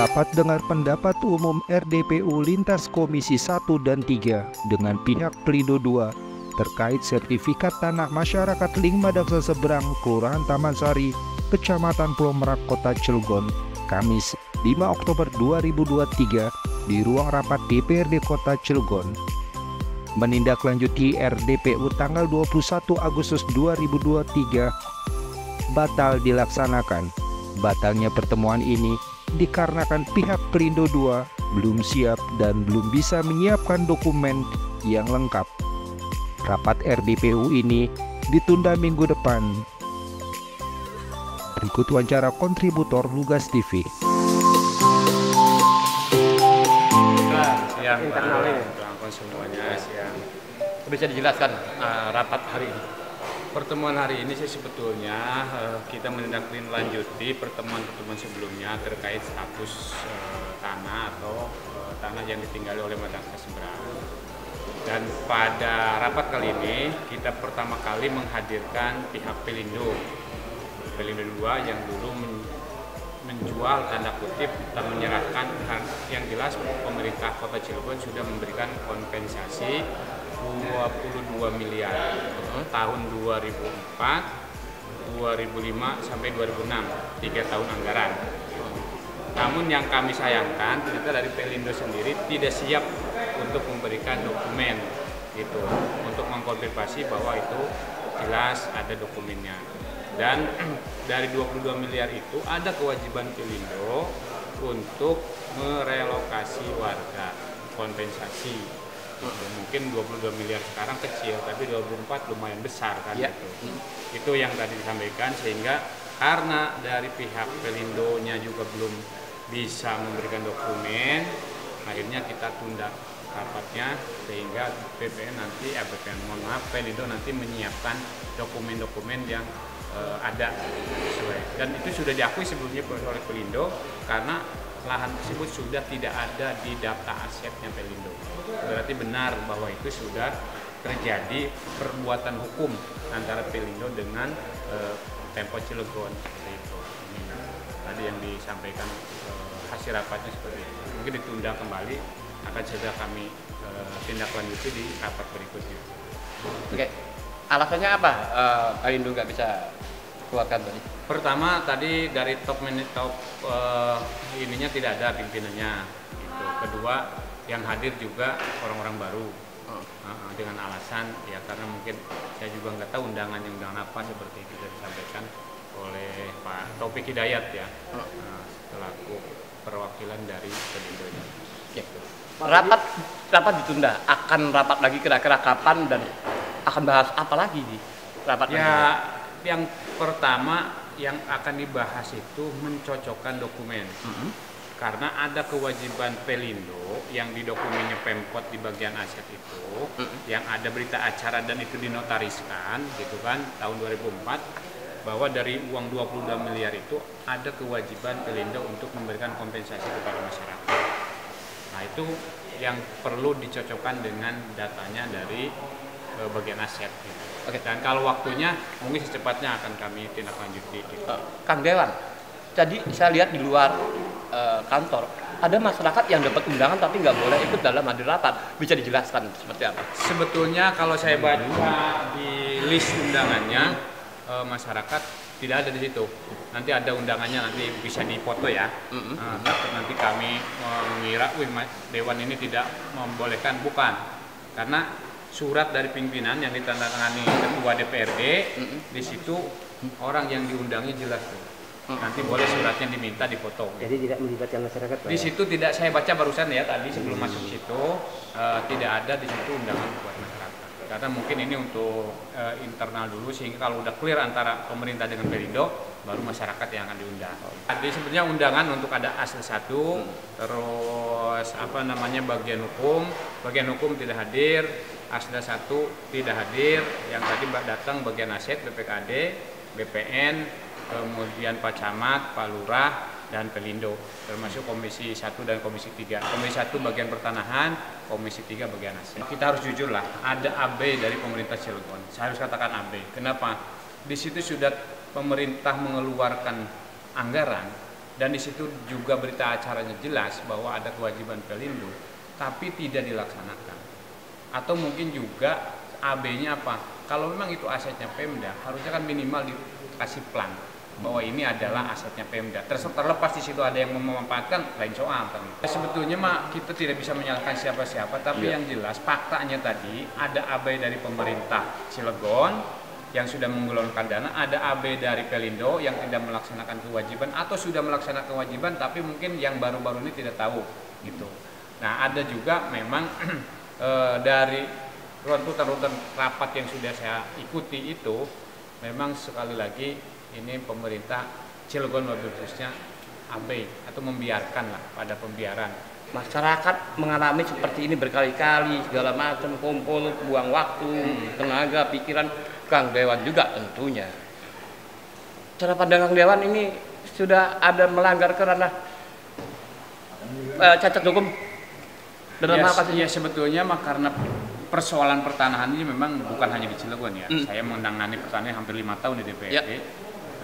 rapat dengar pendapat umum RDPU lintas Komisi 1 dan 3 dengan pihak Pelindo II terkait sertifikat tanah masyarakat Ling Madaksa Seberang, Kelurahan Taman Sari, Kecamatan Pulau Merak, Kota Cilegon, Kamis 5 Oktober 2023 di ruang rapat DPRD Kota Cilegon. Menindaklanjuti RDPU tanggal 21 Agustus 2023 batal dilaksanakan. Batalnya pertemuan ini dikarenakan pihak Pelindo II belum siap dan belum bisa menyiapkan dokumen yang lengkap. Rapat RDPU ini ditunda minggu depan. Berikut wawancara kontributor Lugas TV. Siang, semuanya siang. Bisa dijelaskan rapat hari ini? Pertemuan hari ini sih sebetulnya kita menindaklanjuti pertemuan-pertemuan sebelumnya terkait status tanah atau tanah yang ditinggali oleh Madaksa Seberang. Dan pada rapat kali ini kita pertama kali menghadirkan pihak Pelindo II yang dulu menjual tanda kutip dan menyerahkan yang jelas pemerintah Kota Cilegon sudah memberikan kompensasi 22 miliar tahun 2004, 2005 sampai 2006, 3 tahun anggaran. Namun yang kami sayangkan ternyata dari Pelindo sendiri tidak siap untuk memberikan dokumen gitu, untuk mengkonfirmasi bahwa itu jelas ada dokumennya. Dan dari 22 miliar itu ada kewajiban Pelindo untuk merelokasi warga, kompensasi. Mungkin 22 miliar sekarang kecil, tapi 2004 lumayan besar kan ya. Itu yang tadi disampaikan, sehingga karena dari pihak Pelindo-nya juga belum bisa memberikan dokumen, akhirnya kita tunda rapatnya sehingga Pelindo nanti menyiapkan dokumen-dokumen yang ada sesuai. Dan itu sudah diakui sebelumnya oleh Pelindo karena lahan tersebut sudah tidak ada di daftar asetnya Pelindo. Berarti benar bahwa itu sudah terjadi perbuatan hukum antara Pelindo dengan Pemkot Cilegon. Itu tadi yang disampaikan hasil rapatnya seperti itu. Mungkin ditunda kembali, akan segera kami tindak lanjuti di rapat berikutnya. Oke, alasannya apa Pelindo nggak bisa keluarkan tadi? Pertama tadi dari top ininya tidak ada pimpinannya. Gitu. Kedua, yang hadir juga orang-orang baru dengan alasan ya karena mungkin saya juga nggak tahu undangan apa seperti itu disampaikan oleh Pak Taufik Hidayat ya, selaku perwakilan dari Pelindo. Ya. Rapat ditunda, akan rapat lagi kira-kira kapan dan akan bahas apa lagi di rapat ya lagi? Yang pertama yang akan dibahas itu mencocokkan dokumen. Karena ada kewajiban Pelindo yang di dokumennya Pemkot di bagian aset itu, yang ada berita acara dan itu dinotariskan gitu kan tahun 2004, bahwa dari uang 22 miliar itu ada kewajiban Pelindo untuk memberikan kompensasi kepada masyarakat. Nah itu yang perlu dicocokkan dengan datanya dari bagian aset gitu. Oke. Dan kalau waktunya mungkin secepatnya akan kami tindak lanjuti gitu. Kang Dewan, tadi saya lihat di luar kantor ada masyarakat yang dapat undangan tapi nggak boleh ikut dalam hadir rapat. Bisa dijelaskan seperti apa? Sebetulnya kalau saya baca di list undangannya, masyarakat tidak ada di situ. Nanti ada undangannya, nanti bisa dipoto ya. Nanti kami mengira, Dewan ini tidak membolehkan, bukan. Karena surat dari pimpinan yang ditandatangani ketua DPRD, di situ orang yang diundangnya jelas tuh. Nanti boleh suratnya diminta dipoto. Jadi tidak melibatkan masyarakat, Pak? Di situ tidak, saya baca barusan ya tadi sebelum masuk situ, tidak ada di situ undangan buat masyarakat. Karena mungkin ini untuk internal dulu, sehingga kalau udah clear antara pemerintah dengan Pelindo, baru masyarakat yang akan diundang. Jadi sebenarnya undangan untuk ada asl 1, terus bagian hukum tidak hadir, asl 1 tidak hadir, yang tadi datang bagian aset BPKD, BPN, kemudian Pak Camat, Pak Lurah, dan Pelindo, termasuk Komisi 1 dan Komisi 3. Komisi 1 bagian pertanahan, Komisi 3 bagian aset. Kita harus jujur lah, ada AB dari pemerintah Cilegon. Saya harus katakan AB. Kenapa? Di situ sudah pemerintah mengeluarkan anggaran dan di situ juga berita acaranya jelas bahwa ada kewajiban Pelindo, tapi tidak dilaksanakan. Atau mungkin juga AB-nya apa? Kalau memang itu asetnya Pemda, harusnya kan minimal dikasih plan bahwa ini adalah asetnya Pemda. Terlepas di situ ada yang memanfaatkan, lain soal. Sebetulnya mah kita tidak bisa menyalahkan siapa-siapa, tapi yang jelas faktanya tadi ada AB dari pemerintah Cilegon yang sudah menggelontorkan dana, ada AB dari Pelindo yang tidak melaksanakan kewajiban atau sudah melaksanakan kewajiban tapi mungkin yang baru-baru ini tidak tahu gitu. Nah, ada juga memang dari runtutan rapat yang sudah saya ikuti itu memang sekali lagi ini pemerintah Cilegon khususnya AB atau membiarkan lah, pada pembiaran. Masyarakat mengalami seperti ini berkali-kali, segala macam, kumpul, buang waktu, tenaga, pikiran. Kang Dewan juga tentunya. Cara pandang Kang Dewan ini sudah ada melanggar ke ranah cacat hukum dalam hal kasusnya. Ya sebetulnya mah karena persoalan pertanahan ini memang bukan hanya di Cilegon ya. Saya menangani pertanian hampir 5 tahun di DPRD. Ya.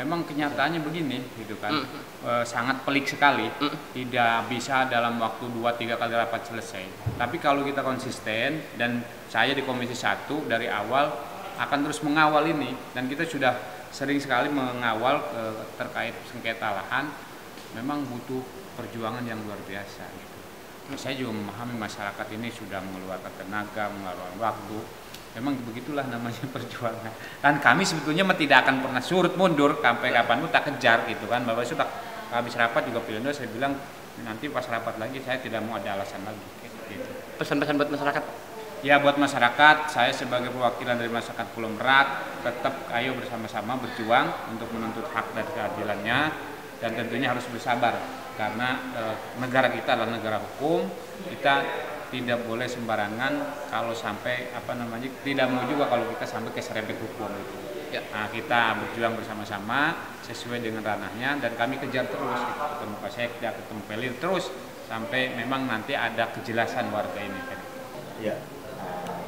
Memang kenyataannya begini gitu kan. Sangat pelik sekali. Tidak bisa dalam waktu 2-3 kali rapat selesai. Tapi kalau kita konsisten, dan saya di Komisi 1 dari awal akan terus mengawal ini, dan kita sudah sering sekali mengawal terkait sengketa lahan, memang butuh perjuangan yang luar biasa gitu. Saya juga memahami masyarakat ini sudah mengeluarkan tenaga, mengeluarkan waktu. Memang begitulah namanya perjuangan. Dan kami sebetulnya tidak akan pernah surut mundur sampai kapanpun tak kejar gitu kan. Bapak sudah habis rapat juga Pelindo, saya bilang nanti pas rapat lagi saya tidak mau ada alasan lagi gitu. Pesan-pesan buat masyarakat. Ya, buat masyarakat, saya sebagai perwakilan dari masyarakat Pulau Merak tetap ayo bersama-sama berjuang untuk menuntut hak dan keadilannya, dan tentunya harus bersabar karena negara kita adalah negara hukum. Kita tidak boleh sembarangan kalau sampai tidak mau juga kalau kita sampai keserempet hukum gitu. Ya. Nah, kita berjuang bersama-sama sesuai dengan ranahnya, dan kami kejar terus ketemu Pak Sekda, ketemu Pelindo terus sampai memang nanti ada kejelasan warga ini. Ya.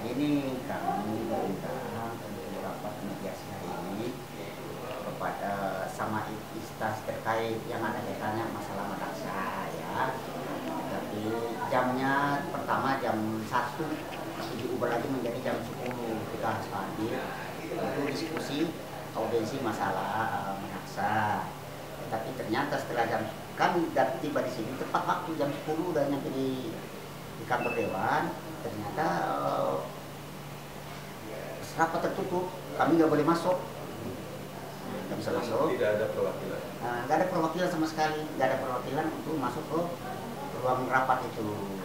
Ini kami berusaha untuk rapat mediasi hari ini kepada sama instansi terkait yang ada kaitannya masalah Madaksa ya. Tapi jamnya pertama jam 1, tapi diubah lagi menjadi jam 10 kita harus hadir. Itu diskusi audiensi masalah Madaksa. Tapi ternyata setelah jam kami tiba di sini tepat waktu jam 10 dan nyampe di kantor dewan, ternyata rapat tertutup, kami nggak boleh masuk, nggak bisa masuk. Tidak ada perwakilan. Nggak ada perwakilan sama sekali, nggak ada perwakilan untuk masuk ke ruang rapat itu.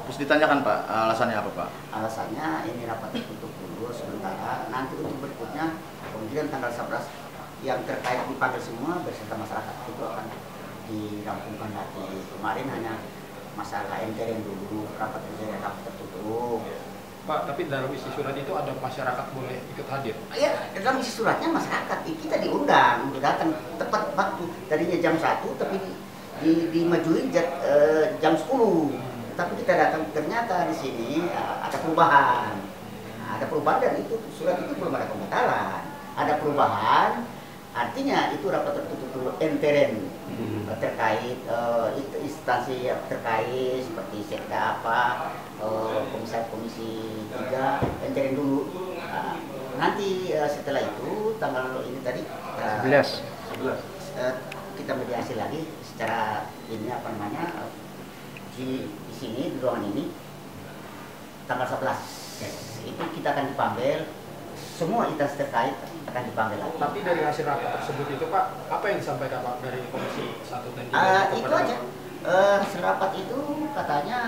Terus ditanyakan Pak, alasannya apa Pak? Alasannya ini rapat tertutup dulu sementara, nanti untuk berikutnya kemudian tanggal 11 yang terkait dipanggil semua beserta masyarakat itu akan dirampungkan lagi. Kemarin hanya masalah NTRN dulu, rapat tertutup. Pak, tapi dalam isi surat itu ada masyarakat boleh ikut hadir? Iya, dalam isi suratnya masyarakat, kita diundang untuk datang tepat waktu. Tadinya jam 1, tapi dimajuin jam 10. Tapi kita datang, ternyata di sini ada perubahan. Ada perubahan, dan itu surat itu belum ada pembatalan. Ada perubahan, artinya itu rapat tertutup dulu NTRN terkait instansi yang terkait seperti Sekda komisi 3 NTRN dulu. Nanti setelah itu tanggal ini tadi 11 kita mediasi lagi secara ini di sini di ruangan ini tanggal 11 itu kita akan dipanggil, semua instansi terkait akan dipanggil lagi. Tapi dari hasil rapat tersebut itu Pak, apa yang disampaikan Pak dari Komisi 1 dan 3? Itu aja. Hasil rapat itu katanya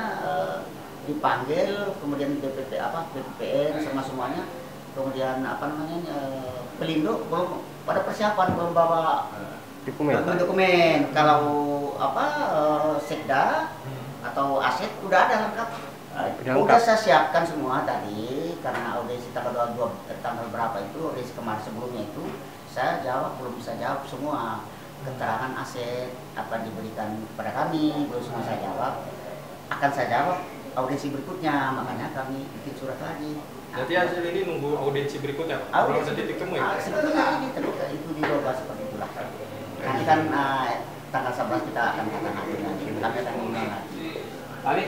dipanggil, kemudian BPPN sama semuanya, kemudian Pelindo belum pada persiapan, belum bawa dokumen. Kalau Sekda atau aset udah ada lengkap. Udah saya siapkan semua tadi, karena audiensi tanggal 22 tanggal berapa itu, audiensi kemarin sebelumnya itu saya jawab, belum bisa jawab semua keterangan aset akan diberikan kepada kami, belum semua saya jawab. Akan saya jawab audiensi berikutnya, makanya kami bikin surat lagi. Jadi hasil ini nunggu audiensi berikutnya, Pak? Belum ada titik temu ya? Sebetulnya ini terbuka itu diubah seperti itulah. Nanti kan tanggal 11 kita akan hadir lagi. Kami akan undang lagi. Pak Ali,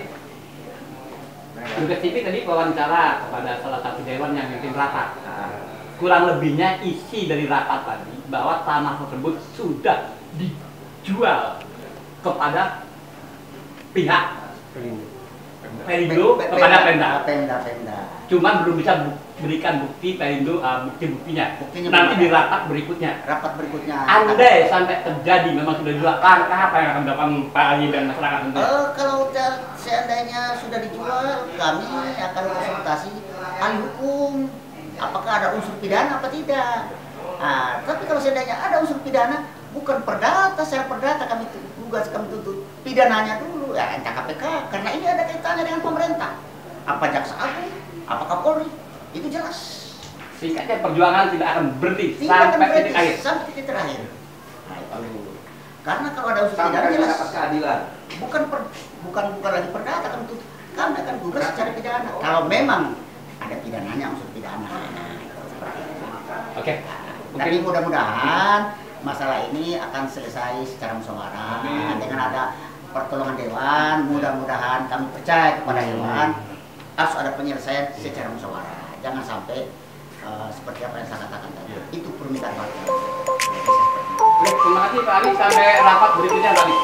Tugas TV tadi wawancara kepada salah satu dewan yang mimpin rapat. Kurang lebihnya isi dari rapat tadi bahwa tanah tersebut sudah dijual kepada pihak Perindo kepada Pemda. Pemda. Cuman belum bisa berikan bukti Perindo bukti-buktinya. Buktinya Nanti belum di ada. rapat berikutnya. Rapat berikutnya. Andai sampai terjadi memang sudah dijual, langkah apa yang akan dilakukan Pak Ali dan masyarakat tentunya? Kalau seandainya sudah dijual, kami akan konsultasi ahli hukum. Apakah ada unsur pidana apa tidak? Tapi kalau seandainya ada unsur pidana, bukan perdata, secara perdata kami tugas kami tuntut pidananya dulu, ya entah KPK, karena ini ada kaitannya dengan pemerintah. Apa Jaksa Agung, apa Kapolri, itu jelas. Singkatnya perjuangan tidak akan berhenti Tidak akan sampai berhenti titik akhir. sampai titik terakhir. Nah, itu. Karena kalau ada unsur pidana jelas. keadilan. Bukan lagi perdata kami tuntut. Kami akan tugas secara pidana. Kalau memang ada pidananya unsur pidana. Seperti itu. Oke. Tapi mudah-mudahan masalah ini akan selesai secara musyawarah dengan ada pertolongan dewan. Mudah-mudahan kami percaya kepada dewan harus ada penyelesaian secara musyawarah. Jangan sampai seperti apa yang saya katakan tadi. Itu permintaan warga. Terima kasih Pak Ali, sampai rapat berikutnya Pak Ali.